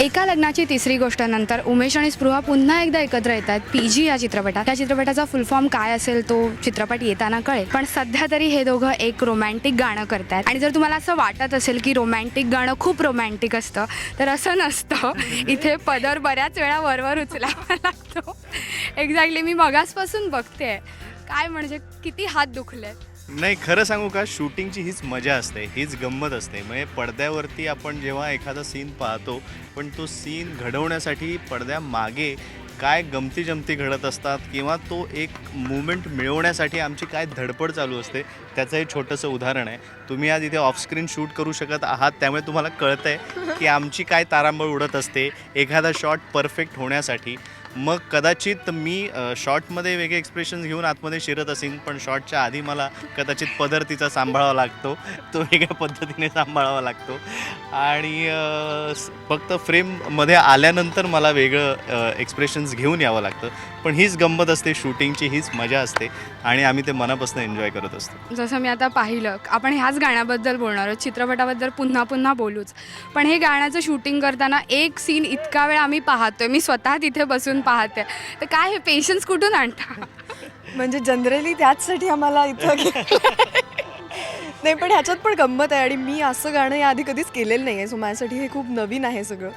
एका लग्नाची तिसरी गोष्ट नंतर उमेश आणि स्पृहा पुन्हा एकदा एकत्र येतात पीजी या चित्रपटात. त्या चित्रपटाचा फुल फॉर्म काय असेल तो चित्रपट येताना कळेल, पण सध्या तरी हे दोघं एक रोमॅन्टिक गाणं करतात. आणि जर तुम्हाला असं वाटत असेल की रोमॅन्टिक गाणं खूप रोमॅन्टिक असतं, तर असं नसतं. इथे पदर बऱ्याच वेळा वरवर उचलावा लागतो. एक्झॅक्टली मी मगासपासून बघते काय म्हणजे किती हात दुखले. नाही, खरं सांगू का, शूटिंगची हीच मजा असते, हीच गंमत असते. म्हणजे पडद्यावरती आपण जेव्हा एखादा सीन पाहतो, पण तो सीन घडवण्यासाठी पडद्यामागे काय गमती जमती घडत असतात किंवा तो एक मुवमेंट मिळवण्यासाठी आमची काय धडपड चालू असते, त्याचं हे छोटंसं उदाहरण आहे. तुम्ही आज इथे ऑफस्क्रीन शूट करू शकत आहात, त्यामुळे तुम्हाला कळतं आहे की आमची काय तारांबळ उडत असते एखादा शॉट परफेक्ट होण्यासाठी. मग कदाचित मी शॉटमध्ये वेगळे एक्सप्रेशन्स घेऊन आतमध्ये शिरत असेन, पण शॉटच्या आधी मला कदाचित पदर तिचा सांभाळावा लागतो, तो वेगळ्या पद्धतीने सांभाळावा लागतो. आणि फक्त फ्रेममध्ये आल्यानंतर मला वेगळं एक्सप्रेशन्स घेऊन यावं लागतं. पण हीच गंमत असते शूटिंगची, हीच मजा असते आणि आम्ही ते मनापासून एन्जॉय करत असतो. जसं मी आता पाहिलं, आपण ह्याच गाण्याबद्दल बोलणार आहोत, चित्रपटाबद्दल पुन्हा पुन्हा बोलूच. पण हे गाण्याचं शूटिंग करताना एक सीन इतका वेळ आम्ही पाहतोय, मी स्वतः तिथे बसून पाहते, तर काय हे पेशन्स कुठून आणता? म्हणजे जनरली त्याचसाठी आम्हाला इथं नाही, पण ह्याच्यात पण गंमत आहे. आणि मी असं गाणं याआधी कधीच केलेलं नाही आहे, सो माझ्यासाठी हे खूप नवीन आहे सगळं.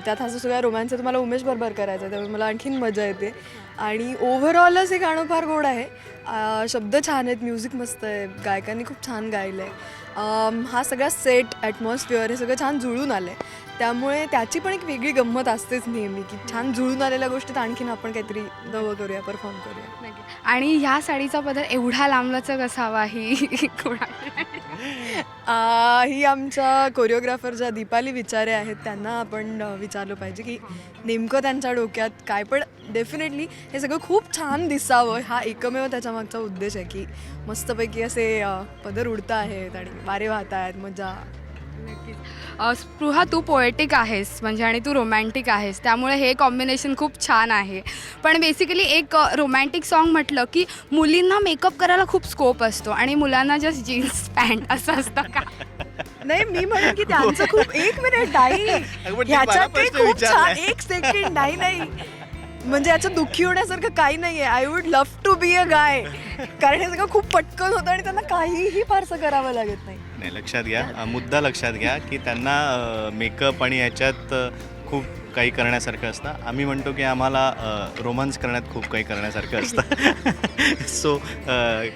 त्यात असं सगळ्या रोमॅन्स आहे, तुम्हाला उमेश बरोबर करायचं आहे, त्यामुळे मला आणखीन मजा येते. आणि ओव्हरऑलच हे गाणं फार गोड आहे. शब्द छान आहेत, म्युझिक मस्त आहे, गायकांनी खूप छान गायलं आहे. हा सगळा सेट ॲटमॉस्फिअर हे सगळं छान जुळून आलं आहे, त्यामुळे त्याची पण एक वेगळी गंमत असतेच नेहमी, की छान जुळून आलेल्या गोष्टीत आणखीन आपण काहीतरी नवं करूया, परफॉर्म करूया. आणि ह्या साडीचा पदर एवढा लांबलचक असावा ही ही आमच्या कोरिओग्राफर ज्या दीपाली विचारे आहेत त्यांना आपण विचारलं पाहिजे की नेमकं त्यांच्या डोक्यात काय. पण डेफिनेटली हे सगळं खूप छान दिसावं, हा एकमेव त्याच्यामागचा उद्देश आहे, की मस्तपैकी असे पदर उडत आहेत आणि वारे वाहत आहेत, मजा. स्पृहा, तू पोएटिक आहेस म्हणजे आणि तू रोमॅन्टिक आहेस, त्यामुळे हे कॉम्बिनेशन खूप छान आहे. पण बेसिकली एक रोमॅन्टिक सॉन्ग म्हटलं की मुलींना मेकअप करायला खूप स्कोप असतो आणि मुलांना जस्ट जीन्स पॅन्ट असं असतं का? नाही, मी म्हणेन की त्यांचं खूप. एक मिनिट नाही, ह्याच्यात ते खूप छान. एक सेकंड, नाही, म्हणजे याचं दुःखी होण्यासारखं काही नाही आहे. I would love to be a guy, कारण हे सगळं खूप पटकन होतं आणि त्यांना काहीही फारसं करावं लागत नाही. नाही, लक्षात घ्या, मुद्दा लक्षात घ्या की त्यांना मेकअप आणि ह्याच्यात खूप काही करण्यासारखं असतं. आम्ही म्हणतो की आम्हाला रोमान्स करण्यात खूप काही करण्यासारखं असतं. सो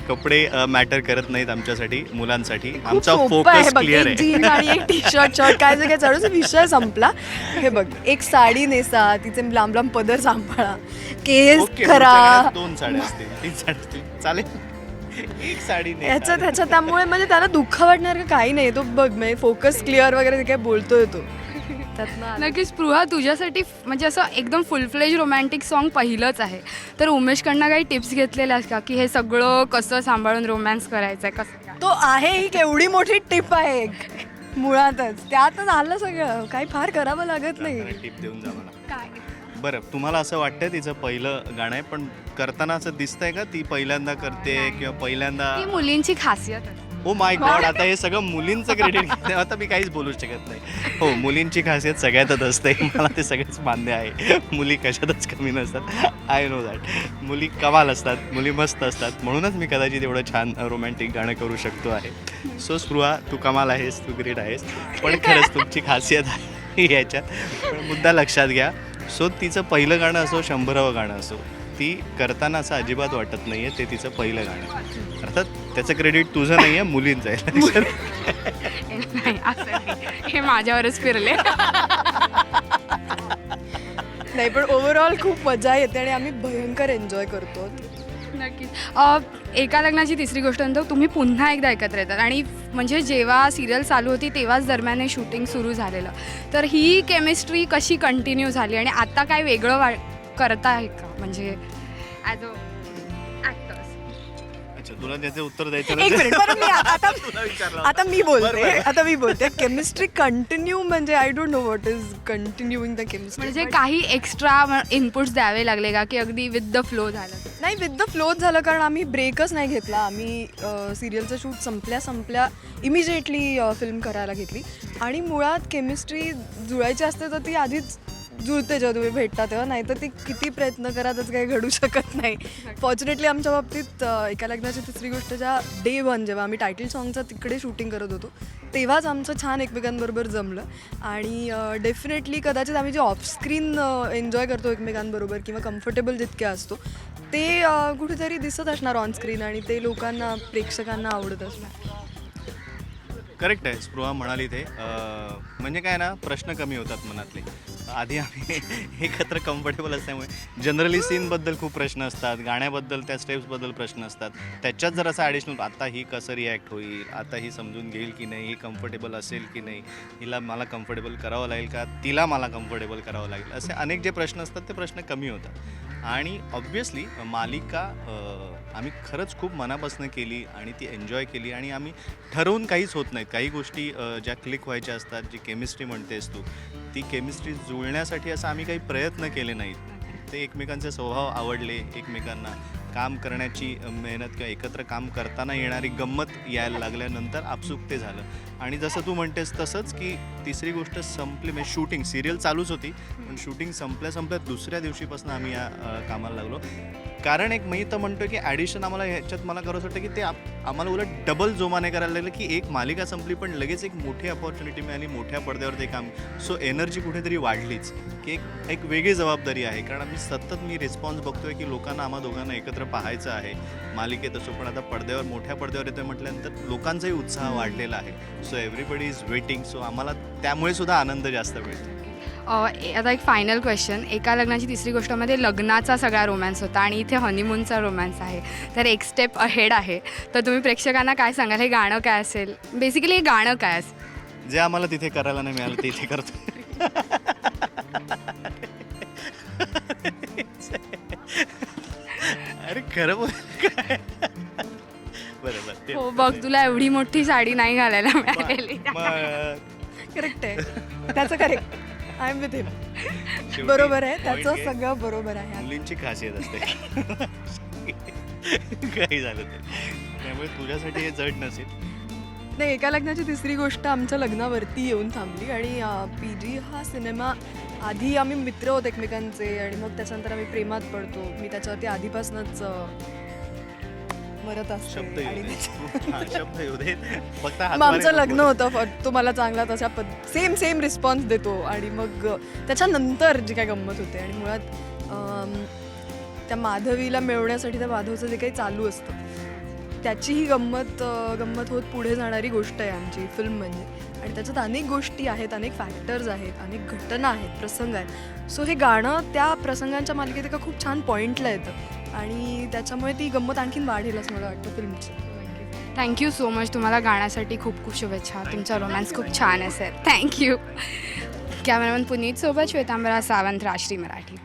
कपडे मॅटर करत नाहीत आमच्यासाठी, मुलांसाठी. आमचा फोकस क्लिअर आहे. जीन्स आणि एक टी शर्ट काय जे काय चालू विषय संपला. हे बघ, एक साडी नेसा, तिचे लांब लांब पदर सांभाळा, केस करा. 2 साड्या असतील, 3 साड्या असतील, चालेल. एक साडी ह्याच्यात त्यामुळे म्हणजे त्यांना दुःख वाटणार का काही नाही. तो बघ, म्हणजे फोकस क्लिअर वगैरे ते काय बोलतोय तो. नक्की स्पृहा, तुझ्यासाठी म्हणजे असं एकदम फुल फ्लेज रोमॅन्टिक सॉन्ग पहिलंच आहे, तर उमेशकडनं काही टिप्स घेतलेल्या आहेत का की हे सगळं कसं सांभाळून रोमॅन्स करायचं आहे, कसं? तो आहे, ही केवढी मोठी टिप आहे मुळातच, त्यातच आलं सगळं, काही फार करावं लागत नाही. टिप देऊन जा मला. काय? बरं, तुम्हाला असं वाटतंय तिचं पहिलं गाणं आहे, पण करताना असं दिसतंय का ती पहिल्यांदा करते किंवा पहिल्यांदा? ही मुलींची खासियत आहे. ओ माय गॉड, आता हे सगळं मुलींचं क्रेडिट घेतलं, आता मी काहीच बोलू शकत नाही. हो, मुलींची खासियत सगळ्यातच असते, मला ते सगळंच मान्य आहे. मुली कशातच कमी नसतात, आय नो दॅट. मुली कमाल असतात, मुली मस्त असतात, म्हणूनच मी कदाचित एवढं छान रोमॅन्टिक गाणं करू शकतो आहे. सो स्पृहा, तू कमाल आहेस, तू ग्रेट आहेस, पण खरंच तुमची खासियत आहे याच्यात. पण मुद्दा लक्षात घ्या. सो तिचं पहिलं गाणं असो, 100वं गाणं असो, ती करताना असं अजिबात वाटत नाही आहे, ते तिचं पहिलं गाणं. अर्थात त्याचं क्रेडिट तुझं नाही आहे, मुलींचं आहे. नाही, असं नाही, हे माझ्यावरच फिरले. नाही, पण ओव्हरऑल खूप मजा येते आणि आम्ही भयंकर एन्जॉय करतो. नक्कीच. एका लग्नाची तिसरी गोष्ट नंतर तुम्ही पुन्हा एकदा एकत्र येतात आणि म्हणजे जेव्हा सिरियल चालू होती तेव्हाच दरम्यान हे शूटिंग सुरू झालेलं, तर ही केमिस्ट्री कशी कंटिन्यू झाली आणि आता काय वेगळं करता आहे का म्हणजे ॲज अ ॲक्टर्स? अच्छा, तुला त्याचं उत्तर द्यायचं एक मिनिट, बरं मी आता मी बोलते केमिस्ट्री कंटिन्यू म्हणजे I don't know what is continuing the chemistry. म्हणजे काही एक्स्ट्रा इनपुट्स द्यावे लागले का की अगदी विथ द फ्लो झालं? नाही, विथ द फ्लोच झालं, कारण आम्ही ब्रेकच नाही घेतला. आम्ही सिरियलचं शूट संपल्या इमिजिएटली फिल्म करायला घेतली. आणि मुळात केमिस्ट्री जुळायची असते तर ती आधीच जुळते जेव्हा तुम्ही भेटता तेव्हा, नाही तर ती किती प्रयत्न करा त्याचं काही घडू शकत नाही. फॉर्च्युनेटली आमच्या बाबतीत एका लग्नाची तिसरी गोष्ट ज्या डे 1 जेव्हा आम्ही टायटल सॉन्गचं तिकडे शूटिंग करत होतो तेव्हाच आमचं छान एकमेकांबरोबर जमलं. आणि डेफिनेटली कदाचित आम्ही जे ऑफस्क्रीन एन्जॉय करतो एकमेकांबरोबर किंवा कम्फर्टेबल जितके असतो ते कुठेतरी दिसत असणार ऑनस्क्रीन आणि ते लोकांना प्रेक्षकांना आवडत असणार. करेक्ट आहे, स्पृहा म्हणाली ते म्हणजे काय ना, प्रश्न कमी होतात मनातले. आधी आम्ही एकत्र कम्फर्टेबल असल्यामुळे जनरली सीनबद्दल खूप प्रश्न असतात, गाण्याबद्दल त्या स्टेप्सबद्दल प्रश्न असतात. त्याच्यात जर असं ॲडिशनल आता ही कसं रिॲक्ट होईल, आता ही समजून घेईल की नाही, ही कम्फर्टेबल असेल की नाही, हिला मला कम्फर्टेबल करावं लागेल का, तिला मला कम्फर्टेबल करावं लागेल, असे अनेक जे प्रश्न असतात ते प्रश्न कमी होतात. आणि ऑब्व्हियसली मालिका आम्ही खरंच खूप मनापासून केली आणि ती एन्जॉय केली. आणि आम्ही ठरवून काहीच होत नाहीत, काही गोष्टी ज्या क्लिक व्हायच्या असतात, जी केमिस्ट्री म्हणतेस तू, ती केमिस्ट्री जुळण्यासाठी असं आम्ही काही प्रयत्न केले नाहीत. ते एकमेकांचे स्वभाव आवडले, एकमेकांना काम करण्याची मेहनत किंवा एकत्र काम करताना येणारी गंमत यायला लागल्यानंतर आपसूक ते झालं. आणि जसं तू म्हणतेस तसंच की तिसरी गोष्ट संपली, म्हणजे शूटिंग सिरियल चालूच होती पण शूटिंग संपल्या दुसऱ्या दिवशीपासून आम्ही या कामाला लागलो. कारण एक मी तर म्हणतो की ॲडिशन आम्हाला ह्याच्यात मला करावंसं वाटतं की ते आम्हाला उलट डबल जोमाने करायला लागलं की एक मालिका संपली पण लगेच एक मोठी अपॉर्च्युनिटी मिळाली, मोठ्या पडद्यावर ते काम. सो एनर्जी कुठेतरी वाढलीच की एक वेगळी जबाबदारी आहे. कारण आम्ही सतत मी रिस्पॉन्स बघतोय की लोकांना आम्हा दोघांना एकत्र पाहायचं आहे मालिकेत असो, पण आता पडद्यावर मोठ्या पडद्यावर येतोय म्हटल्यानंतर लोकांचाही उत्साह वाढलेला आहे. So everybody is waiting. So आम्हाला त्यामुळे सुद्धा आनंद जास्त मिळतो. आता एक फायनल क्वेश्चन, एका लग्नाची तिसरी गोष्टमध्ये लग्नाचा सगळा रोमॅन्स होता आणि इथे हनीमूनचा रोमॅन्स आहे, तर एक स्टेप अहेड आहे. तर तुम्ही प्रेक्षकांना काय सांगाल, हे गाणं काय असेल, बेसिकली हे गाणं काय असेल? जे आम्हाला तिथे करायला नाही मिळालं ते इथे करतो. अरे खरं बोल काय, बरोबर. हो बघ, तुला एवढी मोठी साडी नाही घालायला मिळालेली. करेक्ट आहे, त्याचं करेक्ट, आय एम विथ हिम. बरोबर आहे, त्याचं सगळं बरोबर आहे. मुलींची खासियत असते काही झालं तर, त्यामुळे तुझ्यासाठी हे जड नसेल. नाही, एका लग्नाची तिसरी गोष्ट आमच्या लग्नावरती येऊन थांबली. आणि PG हा सिनेमा आधी आम्ही मित्र होत एकमेकांचे आणि मग त्याच्यानंतर आम्ही प्रेमात पडतो. मी त्याच्यावरती आधीपासूनच मरत शब्द असते. येऊ आणि दे. शब्द येऊ दे, फक्त मग आमचं लग्न होतं, तो मला चांगला तशा सेम रिस्पॉन्स देतो. आणि मग त्याच्यानंतर जी काय गंमत होते आणि मुळात त्या माधवीला मिळवण्यासाठी त्या माधवचं जे काही चालू असतं त्याचीही गंमत होत पुढे जाणारी गोष्ट आहे आमची फिल्म म्हणजे. आणि त्याच्यात अनेक गोष्टी आहेत, अनेक फॅक्टर्स आहेत, अनेक घटना आहेत, प्रसंग आहेत. सो हे गाणं त्या प्रसंगांच्या मालिकेत एका खूप छान पॉईंटला येतं आणि त्याच्यामुळे ती गंमत आणखीन वाढेल असं मला वाटतं फिल्मची. Thank you so much. तुम्हाला गाण्यासाठी खूप खूप शुभेच्छा. तुमचा रोमॅन्स खूप छान असेल. थँक्यू. कॅमेरामॅन पुनीत सोबत श्वेतांबरा सावंत, राष्ट्रीय मराठी.